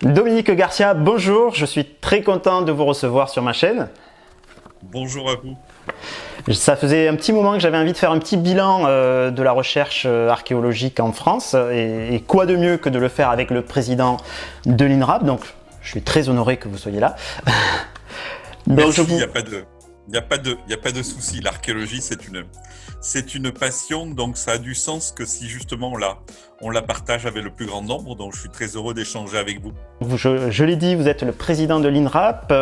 Dominique Garcia, bonjour, je suis très content de vous recevoir sur ma chaîne. Bonjour à vous. Ça faisait un petit moment que j'avais envie de faire un petit bilan de la recherche archéologique en France et quoi de mieux que de le faire avec le président de l'INRAP, donc je suis très honoré que vous soyez là. Merci, il n'y a pas de souci. L'archéologie, c'est une passion, donc ça a du sens que si justement on la partage avec le plus grand nombre, donc je suis très heureux d'échanger avec vous. Je l'ai dit, vous êtes le président de l'INRAP,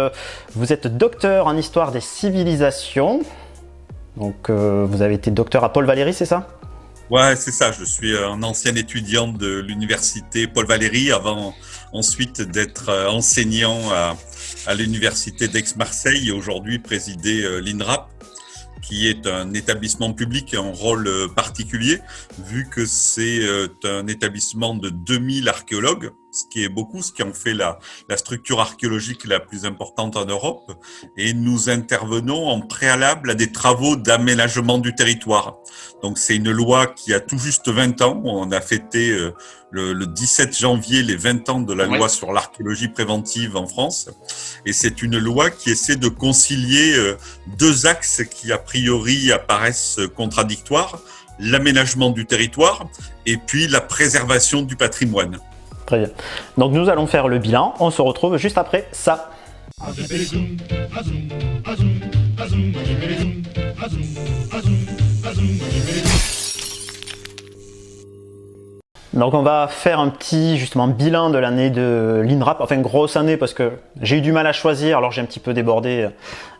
vous êtes docteur en histoire des civilisations, donc vous avez été docteur à Paul Valéry, c'est ça ? Ouais, c'est ça, je suis un ancien étudiant de l'université Paul Valéry avant ensuite d'être enseignant à l'université d'Aix-Marseille et aujourd'hui présider l'INRAP, qui est un établissement public et un rôle particulier, vu que c'est un établissement de 2000 archéologues, ce qui est beaucoup, ce qui en fait la structure archéologique la plus importante en Europe. Et nous intervenons en préalable à des travaux d'aménagement du territoire. Donc c'est une loi qui a tout juste 20 ans. On a fêté le 17 janvier les 20 ans de la loi sur l'archéologie préventive en France. Et c'est une loi qui essaie de concilier deux axes qui a priori apparaissent contradictoires, l'aménagement du territoire et puis la préservation du patrimoine. Très bien. Donc nous allons faire le bilan, on se retrouve juste après ça. Donc on va faire un petit justement bilan de l'année de l'INRAP, enfin grosse année parce que j'ai eu du mal à choisir, alors j'ai un petit peu débordé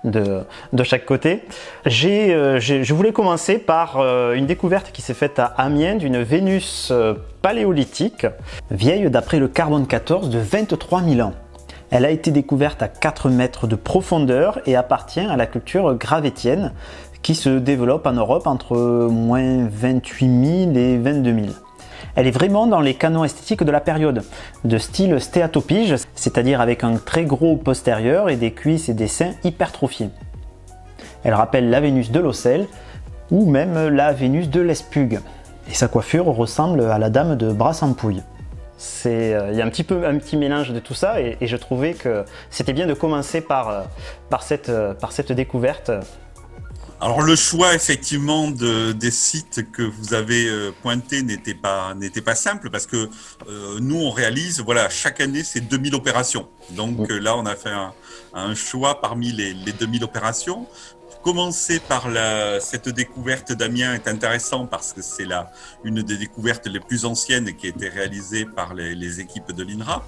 de chaque côté. Je voulais commencer par une découverte qui s'est faite à Amiens d'une Vénus paléolithique, vieille d'après le carbone 14 de 23 000 ans. Elle a été découverte à 4 mètres de profondeur et appartient à la culture gravétienne qui se développe en Europe entre moins 28 000 et 22 000. Elle est vraiment dans les canons esthétiques de la période, de style stéatopyge, c'est-à-dire avec un très gros postérieur et des cuisses et des seins hypertrophiés. Elle rappelle la Vénus de l'Ocel ou même la Vénus de l'Espugue. Et sa coiffure ressemble à la dame de Brassempouille. Il y a un petit mélange de tout ça et je trouvais que c'était bien de commencer par cette découverte. Alors le choix effectivement des sites que vous avez pointés n'était pas simple parce que nous on réalise chaque année c'est 2000 opérations. Donc là on a fait un choix parmi les 2000 opérations. Commencer par cette découverte d'Amiens est intéressant parce que c'est une des découvertes les plus anciennes qui a été réalisée par les équipes de l'INRAP.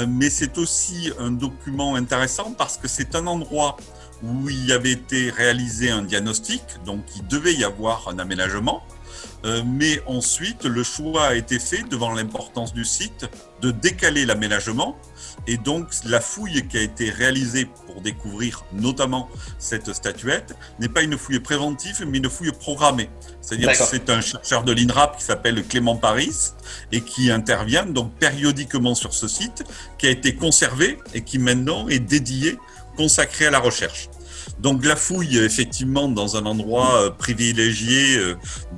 Mais c'est aussi un document intéressant parce que c'est un endroit où il avait été réalisé un diagnostic, donc il devait y avoir un aménagement, mais ensuite le choix a été fait, devant l'importance du site, de décaler l'aménagement, et donc la fouille qui a été réalisée pour découvrir notamment cette statuette n'est pas une fouille préventive, mais une fouille programmée. C'est-à-dire que c'est un chercheur de l'INRAP qui s'appelle Clément Paris et qui intervient donc périodiquement sur ce site, qui a été conservé et qui maintenant est dédié, consacré à la recherche. Donc la fouille, effectivement, dans un endroit privilégié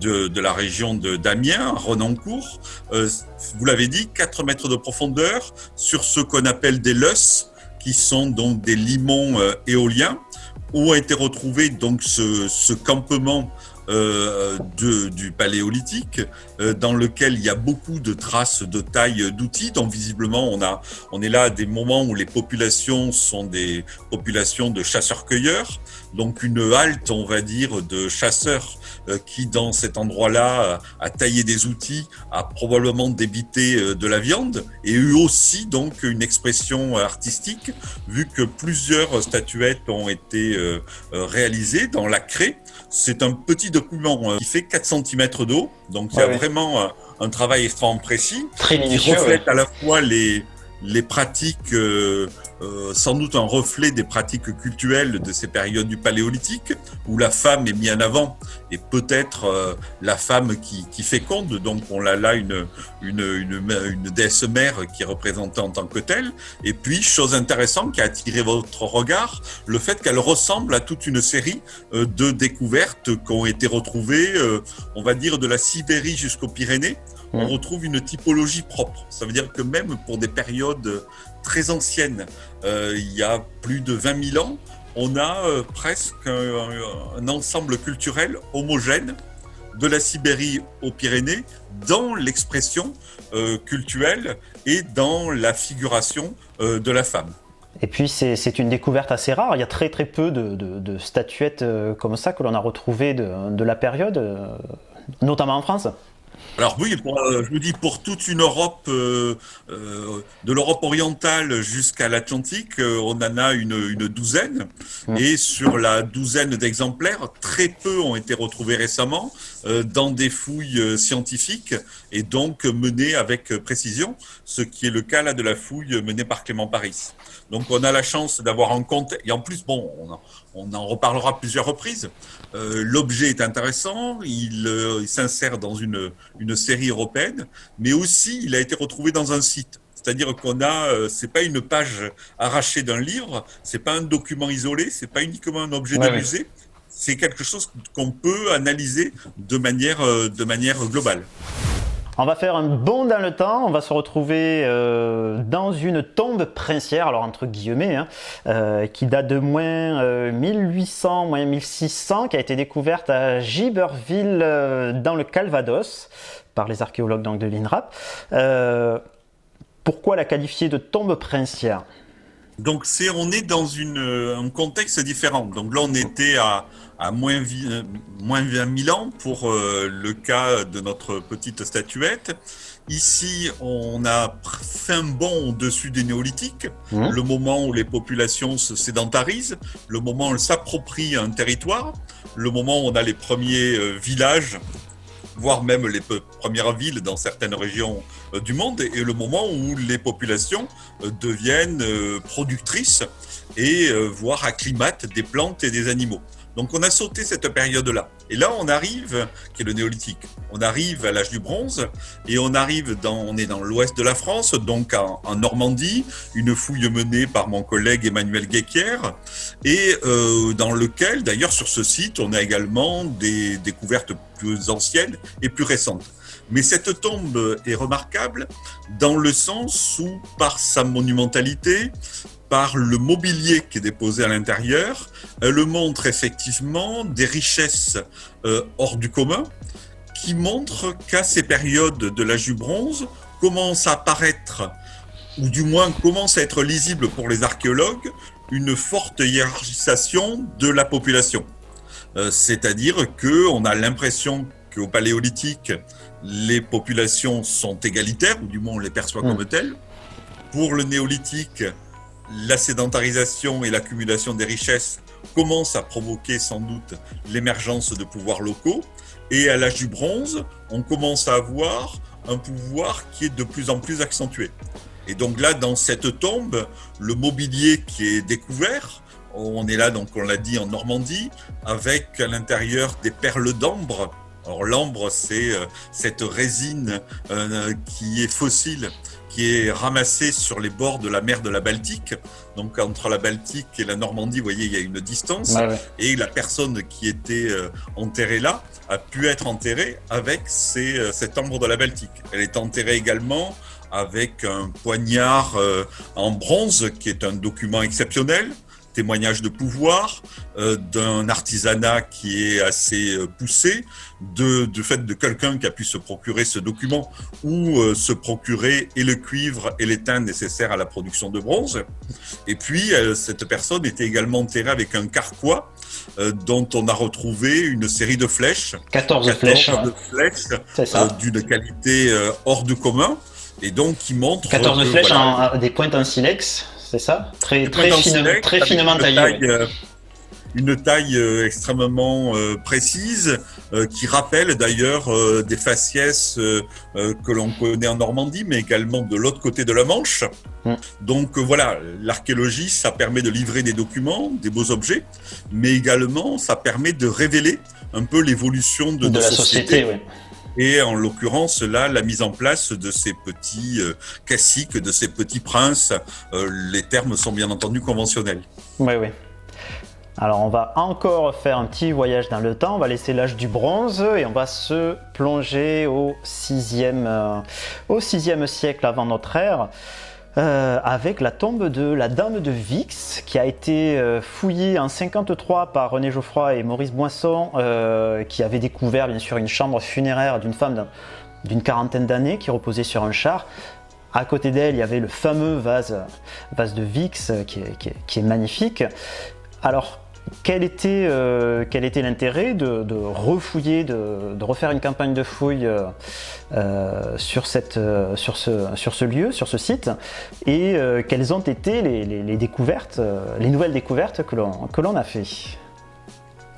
de la région d'Amiens, à Renancourt, vous l'avez dit, 4 mètres de profondeur sur ce qu'on appelle des loess, qui sont donc des limons éoliens, où a été retrouvé donc ce campement du paléolithique, dans lequel il y a beaucoup de traces de taille d'outils. Donc visiblement on est là à des moments où les populations sont des populations de chasseurs-cueilleurs, donc une halte on va dire de chasseurs qui dans cet endroit-là a taillé des outils, a probablement débité de la viande et eu aussi donc une expression artistique vu que plusieurs statuettes ont été réalisées dans la craie. C'est un petit document qui fait 4 cm d'eau, donc c'est vraiment un travail extrêmement précis, qui reflète à la fois les pratiques, sans doute un reflet des pratiques cultuelles de ces périodes du paléolithique, où la femme est mise en avant, et peut-être la femme qui féconde, donc on a là une déesse mère qui est représentée en tant que telle, et puis, chose intéressante qui a attiré votre regard, le fait qu'elle ressemble à toute une série de découvertes qui ont été retrouvées, on va dire de la Sibérie jusqu'aux Pyrénées, on retrouve une typologie propre. Ça veut dire que même pour des périodes très anciennes, il y a plus de 20 000 ans, on a presque un ensemble culturel homogène de la Sibérie aux Pyrénées dans l'expression cultuelle et dans la figuration de la femme. Et puis c'est une découverte assez rare, il y a très très peu de statuettes comme ça que l'on a retrouvées de la période, notamment en France. Alors oui, je vous dis, pour toute une Europe, de l'Europe orientale jusqu'à l'Atlantique, on en a une douzaine. Et sur la douzaine d'exemplaires, très peu ont été retrouvés récemment dans des fouilles scientifiques et donc menées avec précision, ce qui est le cas là de la fouille menée par Clément Paris. Donc on a la chance d'avoir en compte, et en plus, bon, on en reparlera plusieurs reprises, l'objet est intéressant, il s'insère dans une série européenne, mais aussi il a été retrouvé dans un site. C'est-à-dire qu'on a, c'est pas une page arrachée d'un livre, c'est pas un document isolé, c'est pas uniquement un objet de musée, c'est quelque chose qu'on peut analyser de manière globale. On va faire un bond dans le temps, on va se retrouver dans une tombe princière, alors entre guillemets, qui date de moins 1800, moins 1600, qui a été découverte à Giberville dans le Calvados par les archéologues donc, de l'INRAP. Pourquoi la qualifier de tombe princière ? Donc on est dans un contexte différent. Donc là on était à moins 20 000 ans pour le cas de notre petite statuette. Ici, on a fait un bond au-dessus des néolithiques, le moment où les populations se sédentarisent, le moment où elles s'approprient un territoire, le moment où on a les premiers villages, voire même les premières villes dans certaines régions du monde, et le moment où les populations deviennent productrices et voire acclimatent des plantes et des animaux. Donc on a sauté cette période-là. Et là on arrive, qui est le néolithique, on arrive à l'âge du bronze et on est dans l'ouest de la France, donc en Normandie, une fouille menée par mon collègue Emmanuel Guéquière, et dans lequel, d'ailleurs sur ce site, on a également des découvertes plus anciennes et plus récentes. Mais cette tombe est remarquable dans le sens où, par sa monumentalité, par le mobilier qui est déposé à l'intérieur, elle montre effectivement des richesses hors du commun, qui montrent qu'à ces périodes de l'âge du bronze, commence à apparaître, ou du moins commence à être lisible pour les archéologues, une forte hiérarchisation de la population. C'est-à-dire qu'on a l'impression qu'au Paléolithique, les populations sont égalitaires, ou du moins on les perçoit comme telles. Pour le Néolithique, la sédentarisation et l'accumulation des richesses commencent à provoquer sans doute l'émergence de pouvoirs locaux. Et à l'âge du bronze, on commence à avoir un pouvoir qui est de plus en plus accentué. Et donc là, dans cette tombe, le mobilier qui est découvert, on est là, donc on l'a dit, en Normandie, avec à l'intérieur des perles d'ambre. Alors l'ambre, c'est cette résine qui est fossile, qui est ramassée sur les bords de la mer de la Baltique. Donc entre la Baltique et la Normandie, vous voyez, il y a une distance. Et la personne qui était enterrée là a pu être enterrée avec cet ambre de la Baltique. Elle est enterrée également avec un poignard en bronze, qui est un document exceptionnel, témoignage de pouvoir, d'un artisanat qui est assez poussé, du fait de quelqu'un qui a pu se procurer ce document ou se procurer et le cuivre et l'étain nécessaires à la production de bronze. Et puis, cette personne était également enterrée avec un carquois dont on a retrouvé une série de flèches. 14 flèches. D'une qualité hors du commun. Et donc, qui montre 14 flèches des pointes en silex. C'est ça, très finement taillé. Une taille extrêmement précise, qui rappelle d'ailleurs des faciès que l'on connaît en Normandie, mais également de l'autre côté de la Manche. Donc voilà, l'archéologie, ça permet de livrer des documents, des beaux objets, mais également ça permet de révéler un peu l'évolution de nos sociétés. Et en l'occurrence, là, la mise en place de ces petits caciques, de ces petits princes, les termes sont bien entendu conventionnels. Oui. Alors on va encore faire un petit voyage dans le temps, on va laisser l'âge du bronze et on va se plonger au 6e siècle avant notre ère. Avec la tombe de la Dame de Vix qui a été fouillée en 53 par René Geoffroy et Maurice Boisson qui avaient découvert bien sûr une chambre funéraire d'une femme d'une quarantaine d'années qui reposait sur un char. À côté d'elle, il y avait le fameux vase de Vix qui est magnifique. Alors, quel était l'intérêt de refouiller, de refaire une campagne de fouilles sur ce lieu, sur ce site, et quelles ont été les découvertes, les nouvelles découvertes que l'on a fait?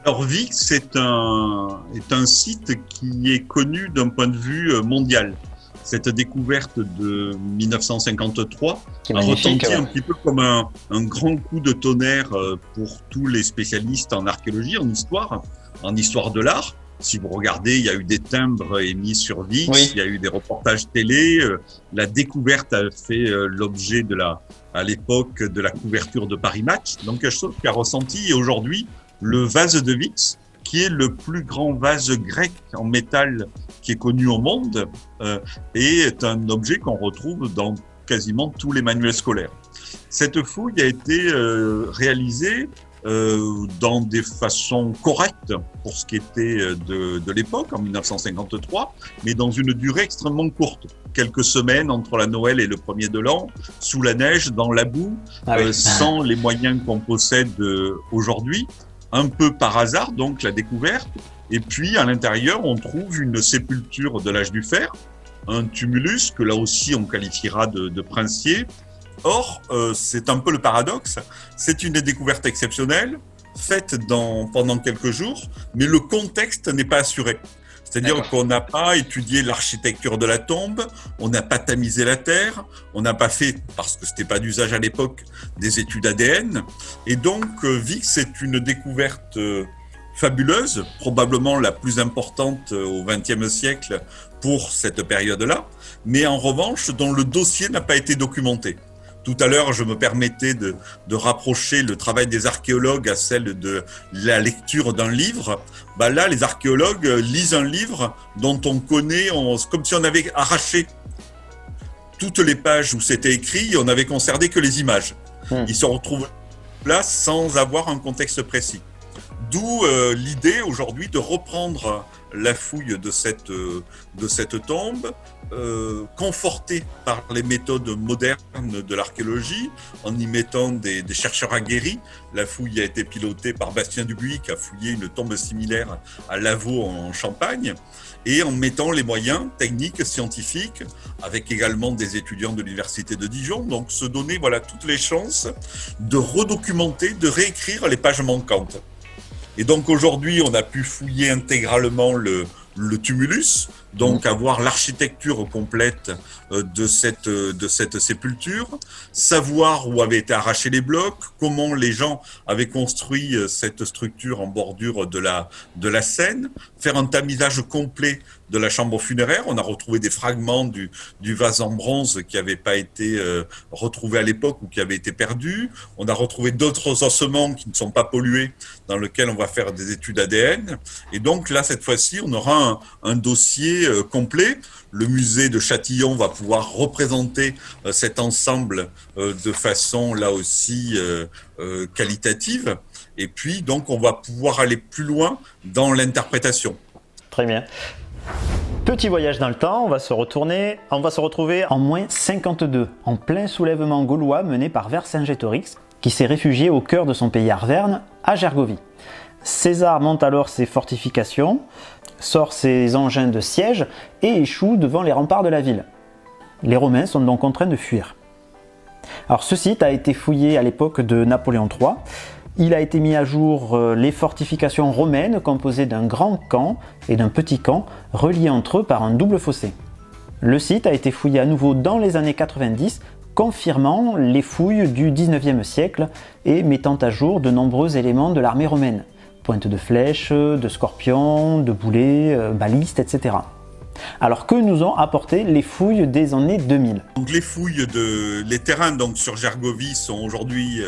Alors Vix est un site qui est connu d'un point de vue mondial. Cette découverte de 1953 a retenti un petit peu comme un grand coup de tonnerre pour tous les spécialistes en archéologie, en histoire de l'art. Si vous regardez, il y a eu des timbres émis sur Vix, oui. Il y a eu des reportages télé. La découverte a fait l'objet à l'époque de la couverture de Paris Match. Donc quelque chose qui a ressenti. Et aujourd'hui, le vase de Vix, qui est le plus grand vase grec en métal qui est connu au monde, est un objet qu'on retrouve dans quasiment tous les manuels scolaires. Cette fouille a été réalisée dans des façons correctes pour ce qui était de l'époque, en 1953, mais dans une durée extrêmement courte. Quelques semaines entre la Noël et le 1er de l'an, sous la neige, dans la boue, sans les moyens qu'on possède aujourd'hui. Un peu par hasard, donc, la découverte. Et puis, à l'intérieur, on trouve une sépulture de l'âge du fer, un tumulus, que là aussi, on qualifiera de princier. Or, c'est un peu le paradoxe. C'est une découverte exceptionnelle, faite pendant quelques jours, mais le contexte n'est pas assuré. C'est-à-dire qu'on n'a pas étudié l'architecture de la tombe, on n'a pas tamisé la terre, on n'a pas fait, parce que c'était pas d'usage à l'époque, des études ADN. Et donc, Vix est une découverte fabuleuse, probablement la plus importante au XXe siècle pour cette période-là, mais en revanche, dont le dossier n'a pas été documenté. Tout à l'heure, je me permettais de rapprocher le travail des archéologues à celle de la lecture d'un livre. Là, les archéologues lisent un livre dont on connaît, comme si on avait arraché toutes les pages où c'était écrit et on n'avait conservé que les images. Ils se retrouvent là sans avoir un contexte précis. D'où l'idée aujourd'hui de reprendre la fouille de cette tombe, confortée par les méthodes modernes de l'archéologie, en y mettant des chercheurs aguerris. La fouille a été pilotée par Bastien Dubuis, qui a fouillé une tombe similaire à Lavaux en Champagne, et en mettant les moyens techniques, scientifiques, avec également des étudiants de l'Université de Dijon, donc se donner toutes les chances de redocumenter, de réécrire les pages manquantes. Et donc aujourd'hui, on a pu fouiller intégralement le tumulus, donc avoir l'architecture complète de cette sépulture, savoir où avaient été arrachés les blocs, comment les gens avaient construit cette structure en bordure de la Seine, faire un tamisage complet de la chambre funéraire. On a retrouvé des fragments du vase en bronze qui n'avaient pas été retrouvés à l'époque ou qui avaient été perdus. On a retrouvé d'autres ossements qui ne sont pas pollués, dans lesquels on va faire des études ADN. Et donc là, cette fois-ci, on aura un dossier complet. Le musée de Châtillon va pouvoir représenter cet ensemble de façon là aussi qualitative. Et puis donc on va pouvoir aller plus loin dans l'interprétation. Très bien. Petit voyage dans le temps, on va se retrouver en moins 52, en plein soulèvement gaulois mené par Vercingétorix, qui s'est réfugié au cœur de son pays Arverne, à Gergovie. César monte alors ses fortifications, sort ses engins de siège et échoue devant les remparts de la ville. Les Romains sont donc contraints de fuir. Alors ce site a été fouillé à l'époque de Napoléon III. Il a été mis à jour les fortifications romaines composées d'un grand camp et d'un petit camp reliés entre eux par un double fossé. Le site a été fouillé à nouveau dans les années 90, confirmant les fouilles du 19e siècle et mettant à jour de nombreux éléments de l'armée romaine. Pointe de flèches, de scorpions, de boulets, balistes, etc. Alors que nous ont apporté les fouilles des années 2000? Donc les terrains donc sur Gergovie sont aujourd'hui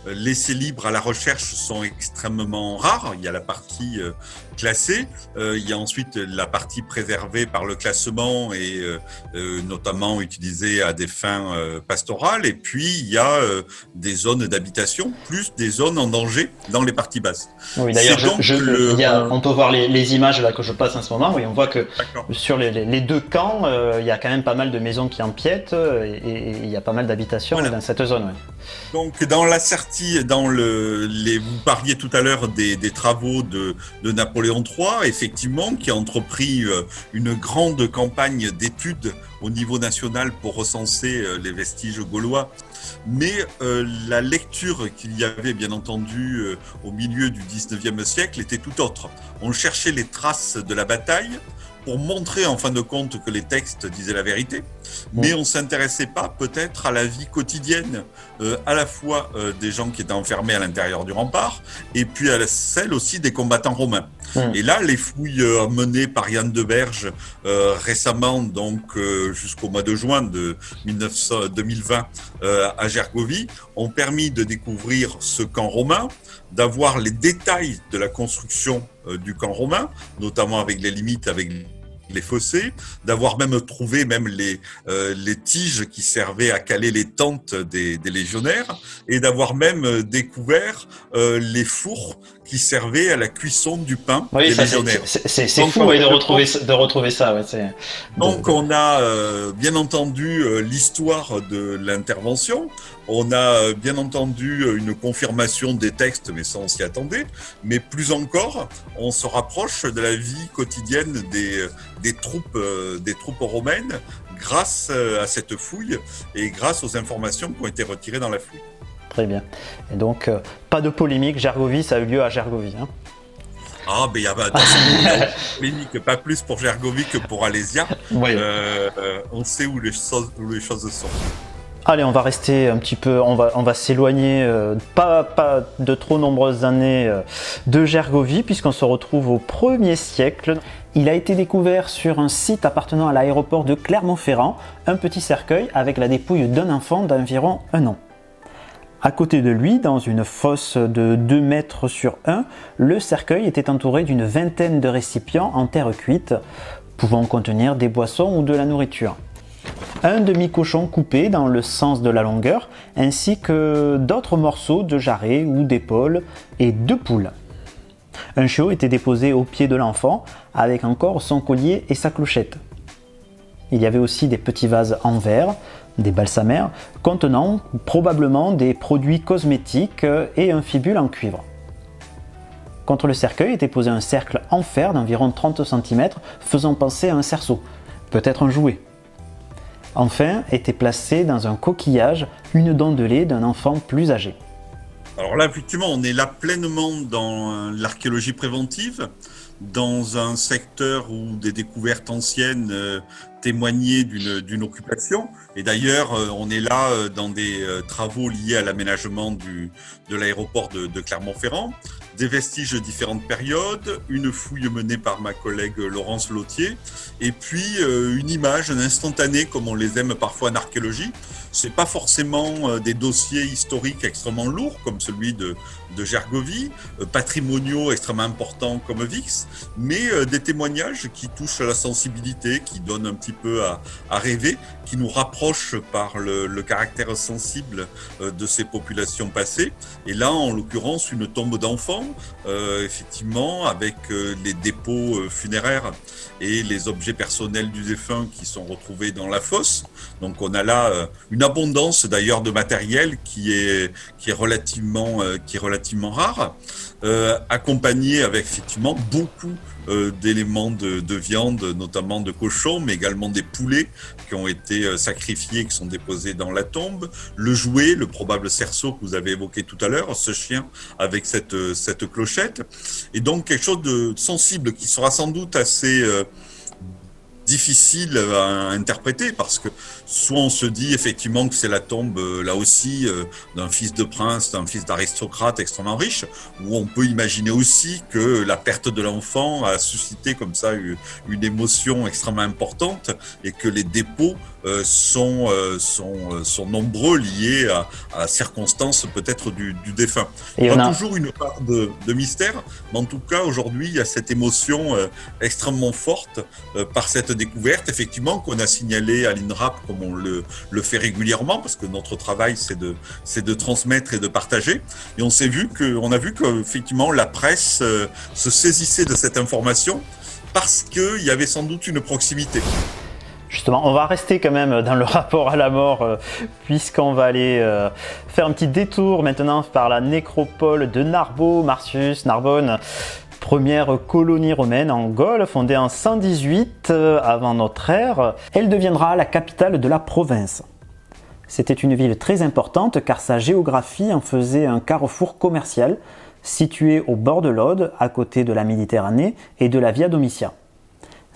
laissés libres à la recherche, sont extrêmement rares. Il y a la partie classée, il y a ensuite la partie préservée par le classement et notamment utilisée à des fins pastorales. Et puis il y a des zones d'habitation plus des zones en danger dans les parties basses. Oui, d'ailleurs, on peut voir les images là que je passe en ce moment. Oui, on voit que sur les deux camps, il y a quand même pas mal de maisons qui empiètent et il y a pas mal d'habitations dans cette zone. Ouais. Donc dans vous parliez tout à l'heure des travaux de Napoléon III, effectivement, qui a entrepris une grande campagne d'études au niveau national pour recenser les vestiges gaulois. Mais la lecture qu'il y avait, bien entendu, au milieu du 19e siècle était tout autre. On cherchait les traces de la bataille pour montrer en fin de compte que les textes disaient la vérité, mais on ne s'intéressait pas peut-être à la vie quotidienne, à la fois des gens qui étaient enfermés à l'intérieur du rempart, et puis à celle aussi des combattants romains. Et là, les fouilles menées par Yann Deberge récemment, donc jusqu'au mois de juin de 2020 à Gergovie, ont permis de découvrir ce camp romain, d'avoir les détails de la construction du camp romain, notamment avec les limites, avec les fossés, d'avoir même trouvé les tiges qui servaient à caler les tentes des légionnaires, et d'avoir même découvert les fours qui servaient à la cuisson du pain des légionnaires. C'est fou de retrouver ça. Ouais, donc on a bien entendu l'histoire de l'intervention, on a bien entendu une confirmation des textes, mais ça on s'y attendait, mais plus encore, on se rapproche de la vie quotidienne des troupes romaines grâce à cette fouille et grâce aux informations qui ont été retirées dans la fouille. Très bien. Et donc, pas de polémique, Gergovie, ça a eu lieu à Gergovie. Hein. Ah, mais il y a de polémique, pas plus pour Gergovie que pour Alésia. Oui. On sait où les choses sont. Allez, on va rester un petit peu, on va s'éloigner, pas de trop nombreuses années de Gergovie, puisqu'on se retrouve au 1er siècle. Il a été découvert sur un site appartenant à l'aéroport de Clermont-Ferrand, un petit cercueil avec la dépouille d'un enfant d'environ 1 an. À côté de lui, dans une fosse de 2 mètres sur 1, le cercueil était entouré d'une vingtaine de récipients en terre cuite, pouvant contenir des boissons ou de la nourriture. Un demi-cochon coupé dans le sens de la longueur, ainsi que d'autres morceaux de jarret ou d'épaule et 2 poules. Un chiot était déposé au pied de l'enfant, avec encore son collier et sa clochette. Il y avait aussi des petits vases en verre, des balsamères, contenant probablement des produits cosmétiques et un fibule en cuivre. Contre le cercueil était posé un cercle en fer d'environ 30 cm, faisant penser à un cerceau, peut-être un jouet. Enfin, était placée dans un coquillage une dent de lait d'un enfant plus âgé. Alors là, effectivement, on est là pleinement dans l'archéologie préventive, dans un secteur où des découvertes anciennes témoignaient d'une occupation. Et d'ailleurs, on est là dans des travaux liés à l'aménagement de l'aéroport de Clermont-Ferrand, des vestiges de différentes périodes, une fouille menée par ma collègue Laurence Lautier, et puis une image, un instantané, comme on les aime parfois en archéologie. C'est pas forcément des dossiers historiques extrêmement lourds, comme celui de Gergovie, patrimoniaux extrêmement importants comme Vix, mais des témoignages qui touchent à la sensibilité, qui donnent un petit peu à rêver, qui nous rapprochent par le caractère sensible de ces populations passées. Et là, en l'occurrence, une tombe d'enfant, effectivement, avec les dépôts funéraires et les objets personnels du défunt qui sont retrouvés dans la fosse. Donc on a là une abondance d'ailleurs de matériel qui est relativement rare, accompagné avec effectivement beaucoup d'éléments de viande, notamment de cochons, mais également des poulets qui ont été sacrifiés, qui sont déposés dans la tombe, le jouet, le probable cerceau que vous avez évoqué tout à l'heure, ce chien avec cette clochette, et donc quelque chose de sensible qui sera sans doute assez difficile à interpréter parce que soit on se dit effectivement que c'est la tombe là aussi d'un fils de prince, d'un fils d'aristocrate extrêmement riche, ou on peut imaginer aussi que la perte de l'enfant a suscité comme ça une émotion extrêmement importante et que les dépôts sont nombreux, liés à la circonstance peut-être du défunt. Il y a toujours une part de mystère, mais en tout cas aujourd'hui il y a cette émotion extrêmement forte par cette découverte, effectivement, qu'on a signalée à l'INRAP comme on le fait régulièrement, parce que notre travail c'est de transmettre et de partager. Et on a vu qu'effectivement la presse se saisissait de cette information parce qu'il y avait sans doute une proximité. Justement, on va rester quand même dans le rapport à la mort, puisqu'on va aller faire un petit détour maintenant par la nécropole de Narbo, Martius, Narbonne, première colonie romaine en Gaule, fondée en 118 avant notre ère. Elle deviendra la capitale de la province. C'était une ville très importante car sa géographie en faisait un carrefour commercial situé au bord de l'Aude, à côté de la Méditerranée et de la Via Domitia.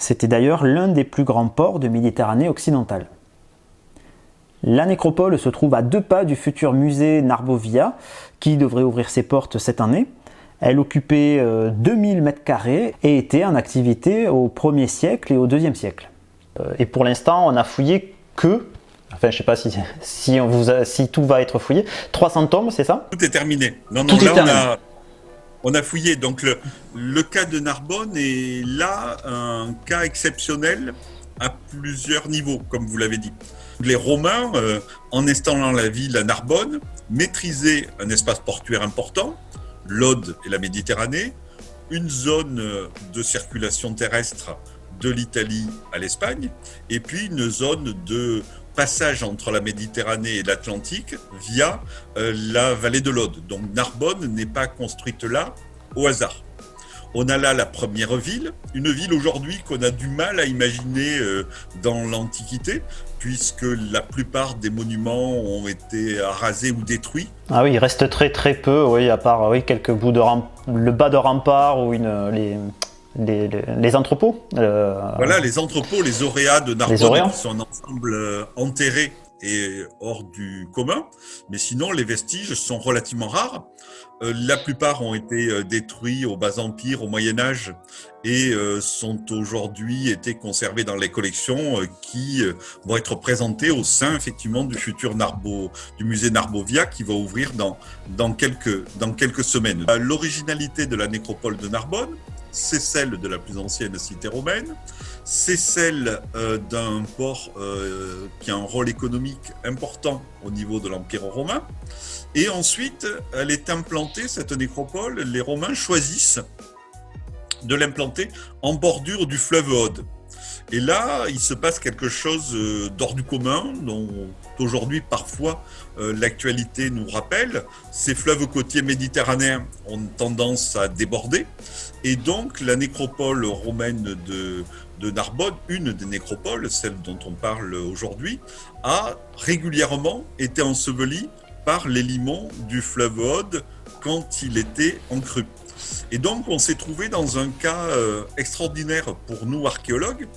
C'était d'ailleurs l'un des plus grands ports de Méditerranée occidentale. La nécropole se trouve à 2 pas du futur musée Narbovia, qui devrait ouvrir ses portes cette année. Elle occupait 2000 m² et était en activité au 1er siècle et au 2e siècle. Et pour l'instant, on a fouillé que, enfin je sais pas si tout va être fouillé, 300 tombes, c'est ça? Tout est terminé. Non, tout est terminé. On a fouillé, donc le cas de Narbonne est là un cas exceptionnel à plusieurs niveaux, comme vous l'avez dit. Les Romains, en installant la ville à Narbonne, maîtrisaient un espace portuaire important, l'Aude et la Méditerranée, une zone de circulation terrestre de l'Italie à l'Espagne, et puis une zone de passage entre la Méditerranée et l'Atlantique via la vallée de l'Aude. Donc Narbonne n'est pas construite là au hasard. On a là la première ville, une ville aujourd'hui qu'on a du mal à imaginer dans l'Antiquité, puisque la plupart des monuments ont été rasés ou détruits. Ah oui, il reste très très peu, oui, à part quelques bouts de le bas de rempart ou les entrepôts. Voilà, les entrepôts, les auréas de Narbonne, qui sont un ensemble enterré et hors du commun. Mais sinon, les vestiges sont relativement rares. La plupart ont été détruits au Bas-Empire, au Moyen-Âge, et sont aujourd'hui été conservés dans les collections qui vont être présentées au sein, effectivement, du futur du musée Narbovia qui va ouvrir dans quelques semaines. L'originalité de la nécropole de Narbonne, c'est celle de la plus ancienne cité romaine, c'est celle d'un port qui a un rôle économique important au niveau de l'Empire romain. Et ensuite, elle est implantée, cette nécropole, les Romains choisissent de l'implanter en bordure du fleuve Aude. Et là, il se passe quelque chose d'hors du commun, dont aujourd'hui parfois l'actualité nous rappelle. Ces fleuves côtiers méditerranéens ont tendance à déborder. Et donc la nécropole romaine de Narbonne, une des nécropoles, celle dont on parle aujourd'hui, a régulièrement été ensevelie par les limons du fleuve Aude quand il était en crue. Et donc on s'est trouvé dans un cas extraordinaire pour nous archéologues,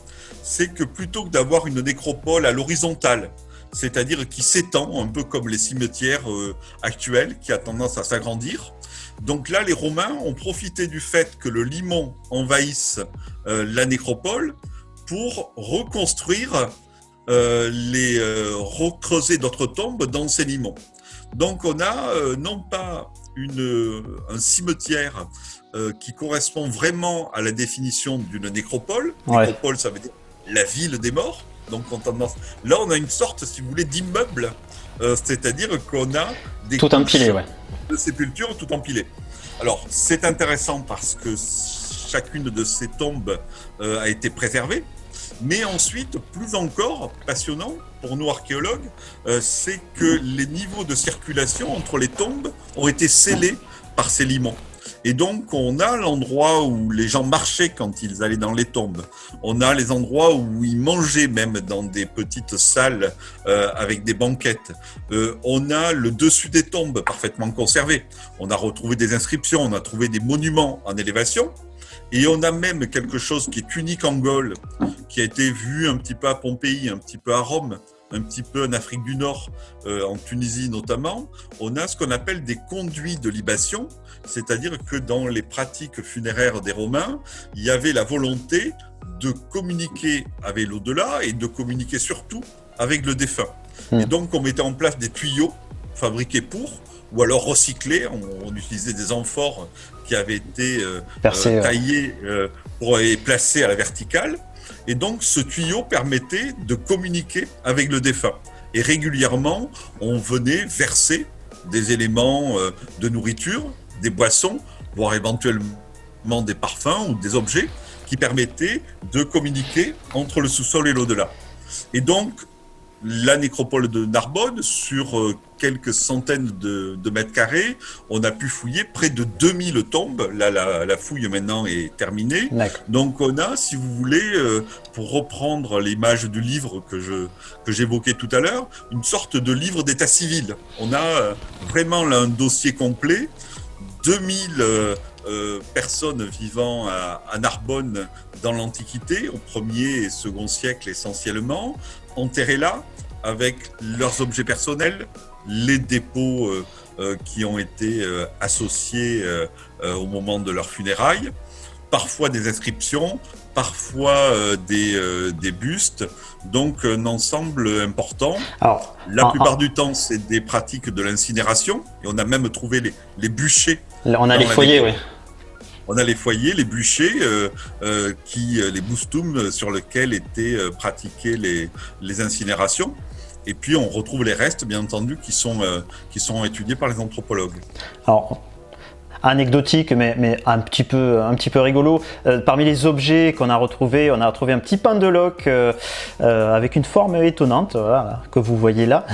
c'est que plutôt que d'avoir une nécropole à l'horizontale, c'est-à-dire qui s'étend un peu comme les cimetières actuels, qui a tendance à s'agrandir, donc là les Romains ont profité du fait que le limon envahisse la nécropole pour reconstruire recreuser d'autres tombes dans ces limons. Donc on a non pas un cimetière qui correspond vraiment à la définition d'une nécropole. Ouais. Nécropole, ça veut dire la ville des morts. Donc là, on a une sorte, si vous voulez, d'immeuble, c'est-à-dire qu'on a des tout empilé, ouais, de sépultures tout empilées. Alors c'est intéressant parce que chacune de ces tombes a été préservée. Mais ensuite, plus encore passionnant pour nous archéologues, c'est que les niveaux de circulation entre les tombes ont été scellés par ces limons. Et donc, on a l'endroit où les gens marchaient quand ils allaient dans les tombes. On a les endroits où ils mangeaient même dans des petites salles avec des banquettes. On a le dessus des tombes parfaitement conservé. On a retrouvé des inscriptions, on a trouvé des monuments en élévation. Et on a même quelque chose qui est unique en Gaule, qui a été vu un petit peu à Pompéi, un petit peu à Rome, un petit peu en Afrique du Nord, en Tunisie notamment. On a ce qu'on appelle des conduits de libation, c'est-à-dire que dans les pratiques funéraires des Romains, il y avait la volonté de communiquer avec l'au-delà et de communiquer surtout avec le défunt. Et donc on mettait en place des tuyaux fabriqués pour, ou alors recyclés, on utilisait des amphores qui avaient été taillés et placés à la verticale. Et donc ce tuyau permettait de communiquer avec le défunt. Et régulièrement, on venait verser des éléments de nourriture, des boissons, voire éventuellement des parfums ou des objets qui permettaient de communiquer entre le sous-sol et l'au-delà. Et donc, la nécropole de Narbonne, sur quelques centaines de mètres carrés, on a pu fouiller près de 2000 tombes. Là, la fouille maintenant est terminée. D'accord. Donc on a, si vous voulez, pour reprendre l'image du livre que j'évoquais tout à l'heure, une sorte de livre d'état civil. On a vraiment là un dossier complet, 2000 personnes vivant à Narbonne dans l'Antiquité, au 1er et 2e siècle essentiellement, enterrés là, avec leurs objets personnels, les dépôts qui ont été associés au moment de leurs funérailles, parfois des inscriptions, parfois des bustes, donc un ensemble important. Alors, la plupart du temps, c'est des pratiques de l'incinération, et on a même trouvé les bûchers. On a les foyers, oui. On a les foyers, les bûchers, les boustums sur lesquels étaient pratiquées les incinérations. Et puis on retrouve les restes, bien entendu, qui sont étudiés par les anthropologues. Alors, anecdotique, mais un petit peu rigolo. Parmi les objets qu'on a retrouvés, on a retrouvé un petit pendeloque avec une forme étonnante, voilà, que vous voyez là,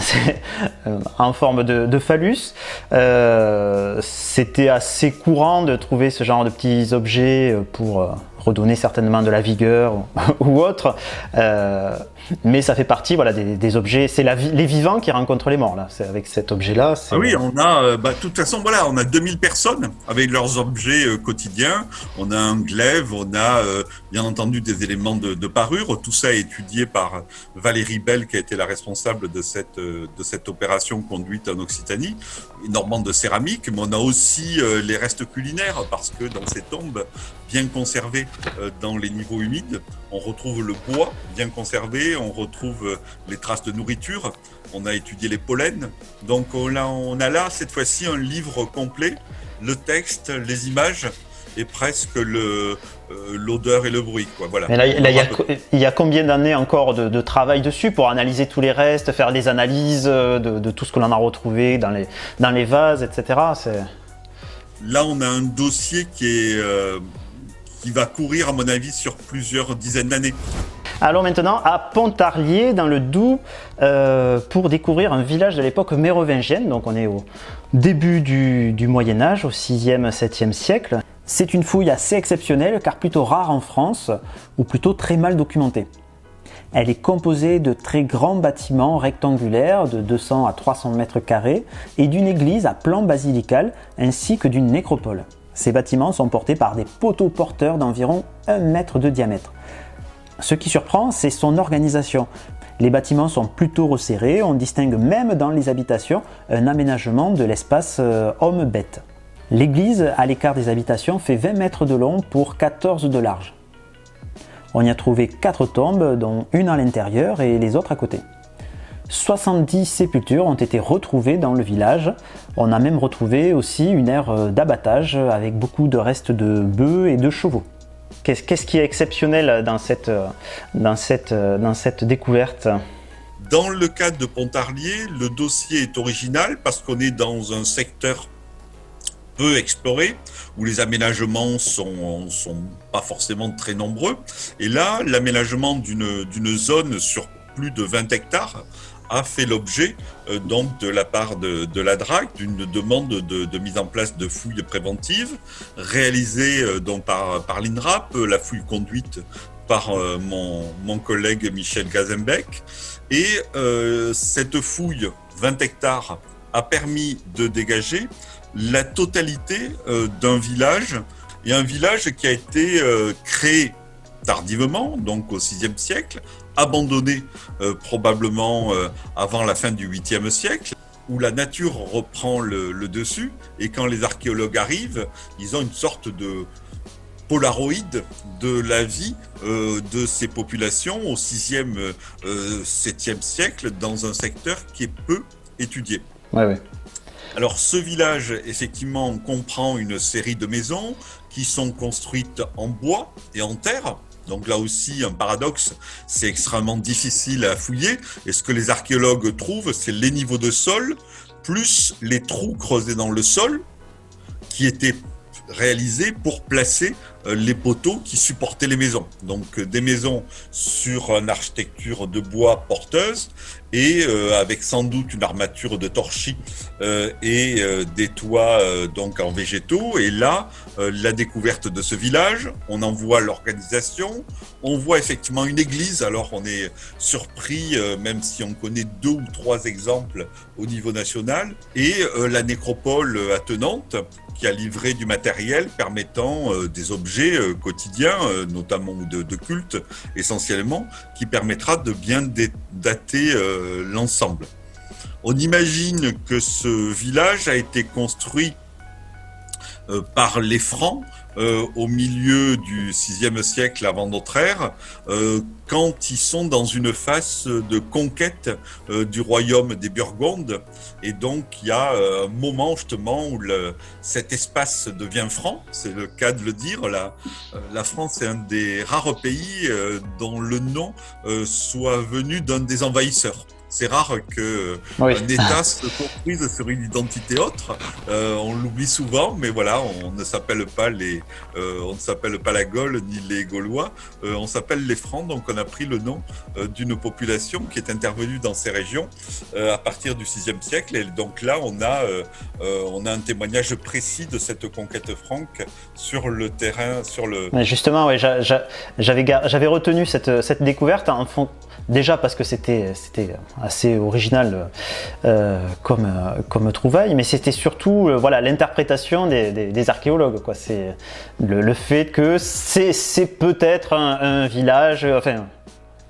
en forme de phallus. C'était assez courant de trouver ce genre de petits objets pour redonner certainement de la vigueur ou autre. Mais ça fait partie, voilà, des objets. C'est les vivants qui rencontrent les morts là. C'est avec cet objet-là. Ah oui, on a, de toute façon, voilà, on a 2000 personnes avec leurs objets quotidiens. On a un glaive, on a bien entendu des éléments de parure. Tout ça est étudié par Valérie Bell, qui a été la responsable de cette opération conduite en Occitanie. Énormément de céramique, mais on a aussi les restes culinaires, parce que dans ces tombes bien conservées dans les niveaux humides, on retrouve le bois bien conservé, on retrouve les traces de nourriture, on a étudié les pollens. Donc on a là, cette fois-ci, un livre complet, le texte, les images et presque l'odeur et le bruit, quoi. Voilà. Mais là, il y a combien d'années encore de travail dessus pour analyser tous les restes, faire des analyses de tout ce que l'on a retrouvé dans les vases, etc. Là, on a un dossier qui va courir, à mon avis, sur plusieurs dizaines d'années. Allons maintenant à Pontarlier, dans le Doubs, pour découvrir un village de l'époque mérovingienne. Donc on est au début du Moyen-Âge, au 6e, 7e siècle. C'est une fouille assez exceptionnelle, car plutôt rare en France, ou plutôt très mal documentée. Elle est composée de très grands bâtiments rectangulaires de 200 à 300 mètres carrés et d'une église à plan basilical ainsi que d'une nécropole. Ces bâtiments sont portés par des poteaux porteurs d'environ 1 mètre de diamètre. Ce qui surprend, c'est son organisation. Les bâtiments sont plutôt resserrés, on distingue même dans les habitations un aménagement de l'espace homme-bête. L'église, à l'écart des habitations, fait 20 mètres de long pour 14 de large. On y a trouvé 4 tombes, dont une à l'intérieur et les autres à côté. 70 sépultures ont été retrouvées dans le village. On a même retrouvé aussi une aire d'abattage avec beaucoup de restes de bœufs et de chevaux. Qu'est-ce qui est exceptionnel dans cette découverte ? Dans le cas de Pontarlier, le dossier est original parce qu'on est dans un secteur peu exploré, où les aménagements sont pas forcément très nombreux. Et là, l'aménagement d'une zone sur plus de 20 hectares a fait l'objet donc de la part de la DRAC d'une demande de mise en place de fouilles préventives réalisées donc par l'INRAP, la fouille conduite par mon collègue Michel Gazembeck. Et cette fouille, 20 hectares, a permis de dégager la totalité d'un village et un village qui a été créé tardivement, donc au VIe siècle, abandonné probablement avant la fin du 8e siècle, où la nature reprend le dessus, et quand les archéologues arrivent, ils ont une sorte de polaroïde de la vie de ces populations au 6e, 7e siècle, dans un secteur qui est peu étudié. Ouais. Alors ce village, effectivement, comprend une série de maisons qui sont construites en bois et en terre. Donc là aussi, un paradoxe, c'est extrêmement difficile à fouiller. Et ce que les archéologues trouvent, c'est les niveaux de sol, plus les trous creusés dans le sol, qui étaient réalisés pour placer les poteaux qui supportaient les maisons. Donc des maisons sur une architecture de bois porteuse et avec sans doute une armature de torchis et des toits donc en végétaux. Et là, la découverte de ce village, on en voit l'organisation, on voit effectivement une église. Alors on est surpris, même si on connaît 2 ou 3 exemples au niveau national, et la nécropole attenante, qui a livré du matériel permettant des objets quotidiens, notamment de culte essentiellement, qui permettra de bien dater l'ensemble. On imagine que ce village a été construit par les Francs au milieu du VIe siècle avant notre ère, quand ils sont dans une phase de conquête du royaume des Burgondes. Et donc il y a un moment justement où cet espace devient franc, c'est le cas de le dire. La France est un des rares pays dont le nom soit venu d'un des envahisseurs. C'est rare qu'un État se construise sur une identité autre. On l'oublie souvent, mais voilà, on ne s'appelle pas la Gaule ni les Gaulois. On s'appelle les Francs, donc on a pris le nom d'une population qui est intervenue dans ces régions à partir du VIe siècle. Et donc là, on a un témoignage précis de cette conquête franque sur le terrain, Mais justement, ouais, j'avais retenu cette découverte en fond. Déjà parce que c'était assez original comme trouvaille, mais c'était surtout l'interprétation des archéologues, quoi. C'est le fait que c'est peut-être un village,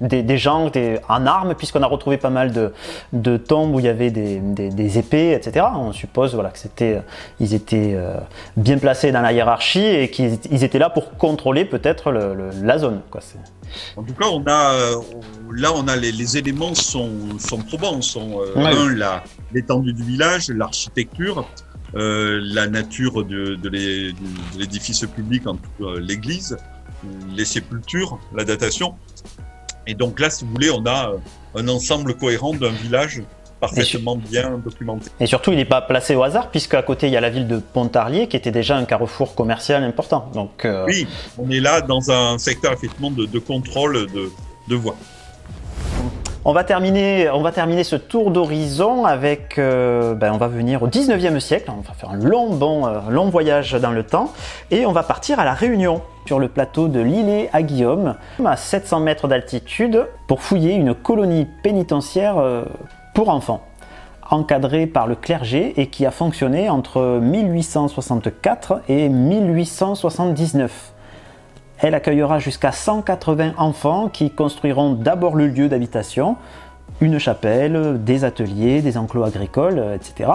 des gens en armes, puisqu'on a retrouvé pas mal de tombes où il y avait des épées, etc. On suppose que ils étaient bien placés dans la hiérarchie et qu'ils étaient là pour contrôler peut-être la zone, quoi. En tout cas, on a les éléments sont probants. L'étendue du village, l'architecture, la nature de l'édifice public, en tout cas l'église, les sépultures, la datation. Et donc là, si vous voulez, on a un ensemble cohérent d'un village parfaitement bien documenté. Et surtout, il n'est pas placé au hasard, puisqu'à côté, il y a la ville de Pontarlier, qui était déjà un carrefour commercial important. Donc, oui, on est là dans un secteur effectivement de contrôle de voies. On va terminer ce tour d'horizon avec, on va venir au 19e siècle, on va faire un long voyage dans le temps, et on va partir à La Réunion, sur le plateau de l'Îlet à Guillaume, à 700 mètres d'altitude, pour fouiller une colonie pénitentiaire pour enfants, encadrée par le clergé et qui a fonctionné entre 1864 et 1879. Elle accueillera jusqu'à 180 enfants qui construiront d'abord le lieu d'habitation, une chapelle, des ateliers, des enclos agricoles, etc.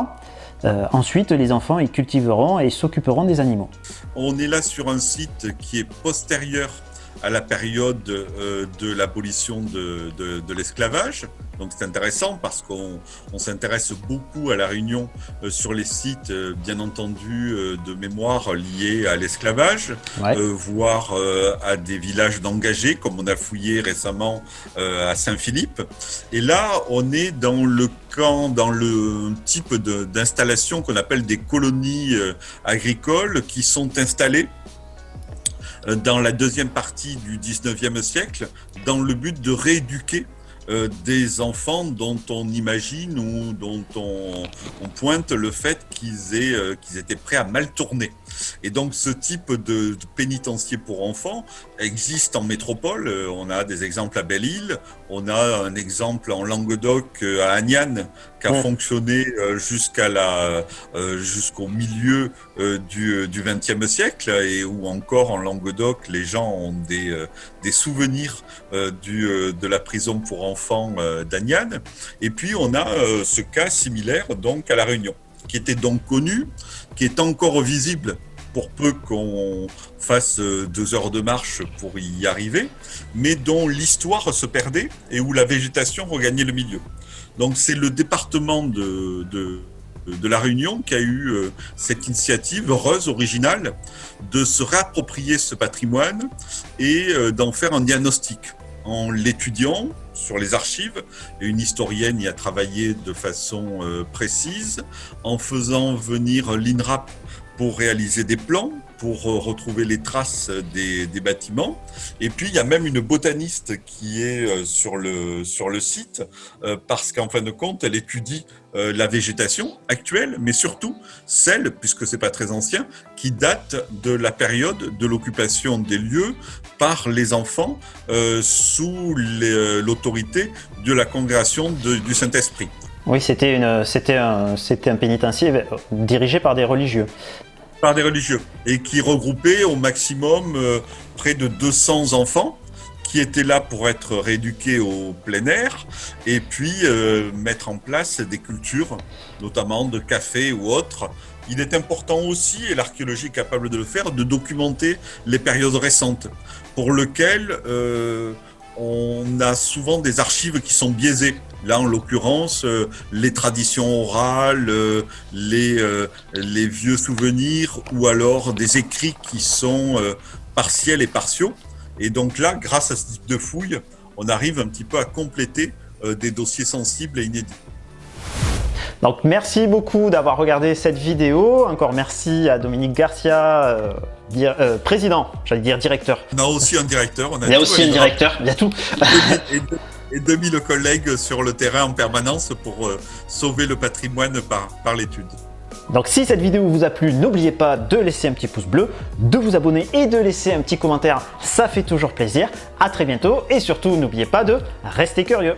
Ensuite, les enfants y cultiveront et s'occuperont des animaux. On est là sur un site qui est postérieur à la période de l'abolition de l'esclavage. Donc c'est intéressant parce qu'on s'intéresse beaucoup à La Réunion sur les sites, bien entendu, de mémoire liés à l'esclavage, voire à des villages d'engagés, comme on a fouillé récemment à Saint-Philippe. Et là, on est dans le type d'installation qu'on appelle des colonies agricoles qui sont installées dans la deuxième partie du 19e siècle, dans le but de rééduquer des enfants dont on imagine ou dont on pointe le fait qu'ils étaient prêts à mal tourner. Et donc ce type de pénitencier pour enfants existe en métropole. On a des exemples à Belle-Île, on a un exemple en Languedoc à Agnan qui a fonctionné jusqu'au milieu du XXe siècle, et où encore en Languedoc les gens ont des souvenirs de la prison pour enfants d'Agnan. Et puis on a ce cas similaire donc à La Réunion, qui était donc connu, qui est encore visible pour peu qu'on fasse 2 heures de marche pour y arriver, mais dont l'histoire se perdait et où la végétation regagnait le milieu. Donc c'est le département de La Réunion qui a eu cette initiative heureuse, originale, de se réapproprier ce patrimoine et d'en faire un diagnostic. En l'étudiant sur les archives, et une historienne y a travaillé de façon précise, en faisant venir l'INRAP pour réaliser des plans, pour retrouver les traces des bâtiments. Et puis, il y a même une botaniste qui est sur le site, parce qu'en fin de compte, elle étudie la végétation actuelle, mais surtout celle, puisque c'est pas très ancien, qui date de la période de l'occupation des lieux par les enfants sous l'autorité de la congrégation du Saint-Esprit. Oui, c'était un pénitencier dirigé par des religieux. Par des religieux, et qui regroupait au maximum près de 200 enfants qui étaient là pour être rééduqués au plein air, et puis mettre en place des cultures, notamment de café ou autres. Il est important aussi, et l'archéologie est capable de le faire, de documenter les périodes récentes, pour lesquelles on a souvent des archives qui sont biaisées. Là, en l'occurrence, les traditions orales, les vieux souvenirs, ou alors des écrits qui sont partiels et partiaux. Et donc là, grâce à ce type de fouilles, on arrive un petit peu à compléter des dossiers sensibles et inédits. Donc merci beaucoup d'avoir regardé cette vidéo. Encore merci à Dominique Garcia, président, j'allais dire directeur. On a aussi un directeur. Il y a aussi un directeur, il y a tout. Et 2000 collègues sur le terrain en permanence pour sauver le patrimoine par l'étude. Donc si cette vidéo vous a plu, n'oubliez pas de laisser un petit pouce bleu, de vous abonner et de laisser un petit commentaire, ça fait toujours plaisir. À très bientôt et surtout n'oubliez pas de rester curieux.